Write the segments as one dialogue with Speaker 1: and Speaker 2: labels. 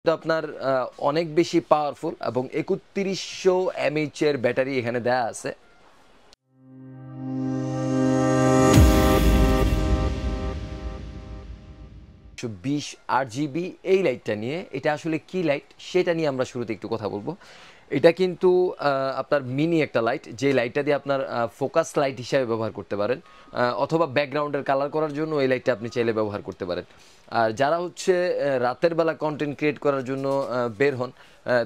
Speaker 1: তো আপনার অনেক বেশি পাওয়ারফুল এবং ৩১০০ এমএইচ এর ব্যাটারি এখানে দেয়া আছে। ২০ RGB এই লাইটটা নিয়ে, এটা আসলে কি লাইট সেটা নিয়ে আমরা শুরুতে একটু কথা বলবো। এটা কিন্তু আপনার মিনি একটা লাইট, যে লাইটটা দিয়ে আপনার ফোকাস লাইট হিসাবে ব্যবহার করতে পারেন, অথবা ব্যাকগ্রাউন্ডের কালার করার জন্য এই লাইটটা আপনি চাইলে ব্যবহার করতে পারেন। আর যারা হচ্ছে রাতের বেলা কন্টেন্ট ক্রিয়েট করার জন্য বের হন,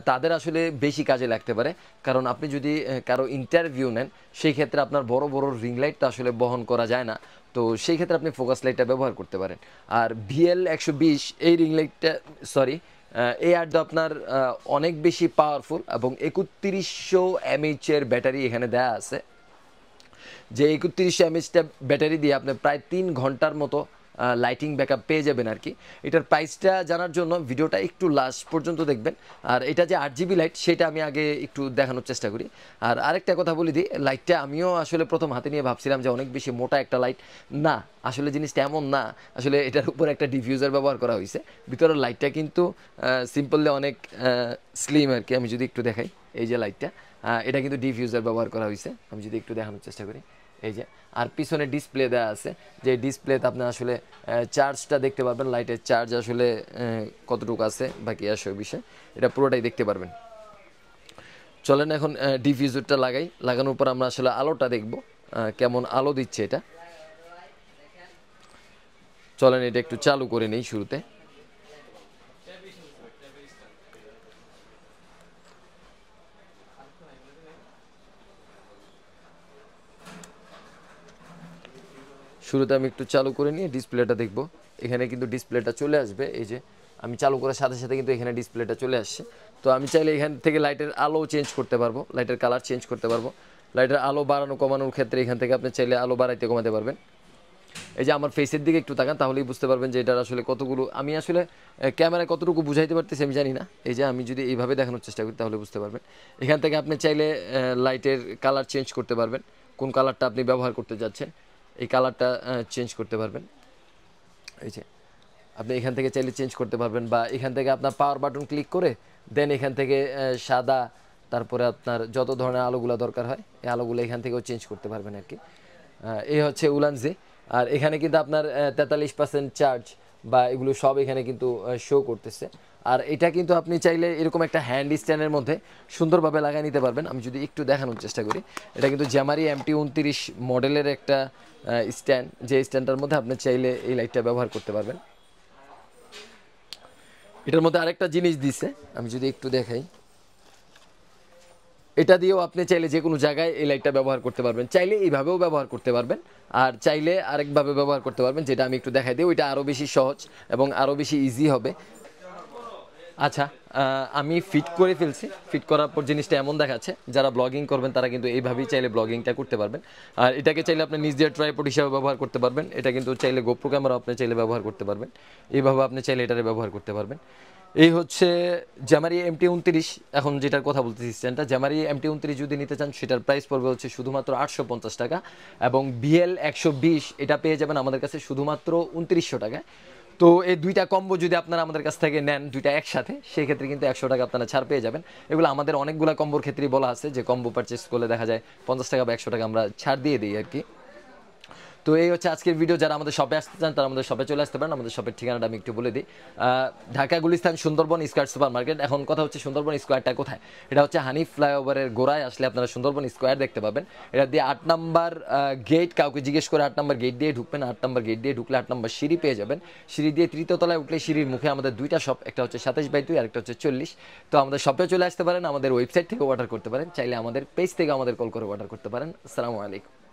Speaker 1: তাদের আসলে বেশি কাজে লাগতে পারে। কারণ আপনি যদি কারো ইন্টারভিউ নেন, সেই ক্ষেত্রে আপনার বড় বড় রিং লাইট তো আসলে বহন করা যায় না, তো সেই ক্ষেত্রে আপনি ফোকাস লাইটটা ব্যবহার করতে পারেন। আর VL120 এই রিং লাইটটা, সরি, এই আরটা আপনার অনেক বেশি পাওয়ারফুল এবং ৩১০০ এমএইচ এর ব্যাটারি এখানে দেয়া আছে। যে ৩১০০ এমএইচটা ব্যাটারি দিয়ে আপনি প্রায় ৩ ঘন্টার মতো লাইটিং ব্যাকআপ পেয়ে যাবেন আর কি। এটার প্রাইসটা জানার জন্য ভিডিওটা একটু লাস্ট পর্যন্ত দেখবেন। আর এটা যে ৮GB লাইট সেটা আমি আগে একটু দেখানোর চেষ্টা করি। আর আরেকটা কথা বলে দিই, লাইটটা আমিও আসলে প্রথম হাতে নিয়ে ভাবছিলাম যে অনেক বেশি মোটা একটা লাইট, না আসলে জিনিসটা এমন না। আসলে এটার উপর একটা ডিফিউজার ব্যবহার করা হয়েছে, ভিতরের লাইটটা কিন্তু সিম্পললি অনেক স্লিম আর কি। আমি যদি একটু দেখাই, এই যে লাইটটা, এটা কিন্তু ডিফিউজার ব্যবহার করা হয়েছে। আমি যদি একটু দেখানোর চেষ্টা করি, এই যে, আর পিছনে ডিসপ্লে দেওয়া আছে, যে ডিসপ্লেতে আপনি আসলে চার্জটা দেখতে পারবেন, লাইটের চার্জ আসলে কতটুকু আছে বাকি আসে বিষয়, এটা পুরোটাই দেখতে পারবেন। চলেন এখন ডিফিউজারটা লাগাই, লাগানোর পর আমরা আসলে আলোটা দেখব কেমন আলো দিচ্ছে এটা। চলেন এটা একটু চালু করে নেই শুরুতে। শুরুতে আমি একটু চালু করে নিয়ে ডিসপ্লেটা দেখব। এখানে কিন্তু ডিসপ্লেটা চলে আসবে, এই যে আমি চালু করার সাথে সাথে কিন্তু এখানে ডিসপ্লেটা চলে আসছে। তো আমি চাইলে এখান থেকে লাইটের আলো চেঞ্জ করতে পারবো, লাইটের কালার চেঞ্জ করতে পারবো। লাইটের আলো বাড়ানো কমানোর ক্ষেত্রে এখান থেকে আপনি চাইলে আলো বাড়াইতে কমাতে পারবেন। এই যে আমার ফেসের দিকে একটু তাকান, তাহলেই বুঝতে পারবেন যে এটার আসলে কতগুলো, আমি আসলে ক্যামেরায় কতটুকু বুঝাইতে পারতেছি আমি জানি না। এই যে আমি যদি এইভাবে দেখানোর চেষ্টা করি তাহলে বুঝতে পারবেন। এখান থেকে আপনি চাইলে লাইটের কালার চেঞ্জ করতে পারবেন, কোন কালারটা আপনি ব্যবহার করতে যাচ্ছেন এই কালারটা চেঞ্জ করতে পারবেন। এই যে আপনি এখান থেকে চাইলে চেঞ্জ করতে পারবেন, বা এখান থেকে আপনার পাওয়ার বাটন ক্লিক করে দেন এখান থেকে সাদা, তারপরে আপনার যত ধরনের আলোগুলো দরকার হয় এই আলোগুলো এখান থেকেও চেঞ্জ করতে পারবেন আর কি। এই হচ্ছে উলানজি। আর এখানে কিন্তু আপনার 43% চার্জ বা এগুলো সব এখানে কিন্তু শো করতেছে। আর এটা কিন্তু আপনি চাইলে এরকম একটা হ্যান্ড স্ট্যান্ডের মধ্যে সুন্দরভাবে লাগিয়ে নিতে পারবেন। আমি যদি একটু দেখানোর চেষ্টা করি, এটা কিন্তু জ্যামারি MT29 মডেলের একটা স্ট্যান্ড, যে স্ট্যান্ডটার মধ্যে আপনি চাইলে এই লাইটটা ব্যবহার করতে পারবেন। এটার মধ্যে আরেকটা জিনিস দিছে, আমি যদি একটু দেখাই, এটা দিয়েও আপনি চাইলে যে কোনো জায়গায় এই লাইটটা ব্যবহার করতে পারবেন। চাইলে এইভাবেও ব্যবহার করতে পারবেন, আর চাইলে আরেকভাবে ব্যবহার করতে পারবেন, যেটা আমি একটু দেখাই দিই, ওইটা আরও বেশি সহজ এবং আরও বেশি ইজি হবে। আচ্ছা, আমি ফিট করে ফেলছি। ফিট করার পর জিনিসটা এমন দেখাচ্ছে, যারা ব্লগিং করবেন তারা কিন্তু এইভাবেই চাইলে ব্লগিংটা করতে পারবেন। আর এটাকে চাইলে আপনি নিজ দিয়ে ট্রাইপড হিসাবে ব্যবহার করতে পারবেন। এটা কিন্তু চাইলে গোপ্রো ক্যামেরা আপনি চাইলে ব্যবহার করতে পারবেন, এইভাবে আপনি চাইলে এটারে ব্যবহার করতে পারবেন। এই হচ্ছে জ্যামারি MT29। এখন যেটার কথা বলতেছি স্ট্যান্ডটা, জ্যামারি MT29 যদি নিতে চান সেটার প্রাইস পড়বে হচ্ছে শুধুমাত্র 850 টাকা, এবং VL120 এটা পেয়ে যাবেন আমাদের কাছে শুধুমাত্র 2900 টাকায়। তো এই দুইটা কম্বো যদি আপনারা আমাদের কাছ থেকে নেন দুইটা একসাথে, সেই ক্ষেত্রে কিন্তু 100 টাকা আপনারা ছাড় পেয়ে যাবেন। এগুলো আমাদের অনেকগুলো কম্বোর ক্ষেত্রেই বলা আছে যে কম্বো পারচেস করলে দেখা যায় 50 টাকা বা 100 টাকা আমরা ছাড় দিয়ে দিই আর কি। তো এই হচ্ছে আজকের ভিডিও। যারা আমাদের শপে আসতে চান তারা আমাদের শপে চলে আসতে পারেন। আমাদের শপের ঠিকানাটা আমি একটু বলে দিই, Dhaka Gulistan Sundarban square super market. এখন কথা হচ্ছে সুন্দরবন স্কয়ারটা কোথায়? এটা হচ্ছে হানিফ ফ্লাইওভারের গোড়ায় আসলে আপনারা সুন্দরবন স্কয়ার দেখতে পাবেন। এটা দিয়ে 8 নম্বর গেট, কাউকে জিজ্ঞেস করে 8 নম্বর গেট দিয়ে ঢুকবেন। 8 নম্বর গেট দিয়ে ঢুকলে 8 নম্বর সিঁড়ি পেয়ে যাবেন। সিঁড়ি দিয়ে তৃতীয় তলায় উঠলে সিঁড়ির মুখে আমাদের দুইটা শপ, একটা হচ্ছে 27/2 আর একটা হচ্ছে 40। তো আমাদের শপে চলে আসতে পারেন, আমাদের ওয়েবসাইট থেকে অর্ডার করতে পারেন, চাইলে আমাদের পেজ থেকে আমাদের কল করে অর্ডার করতে পারেন। আসসালামু আলাইকুম।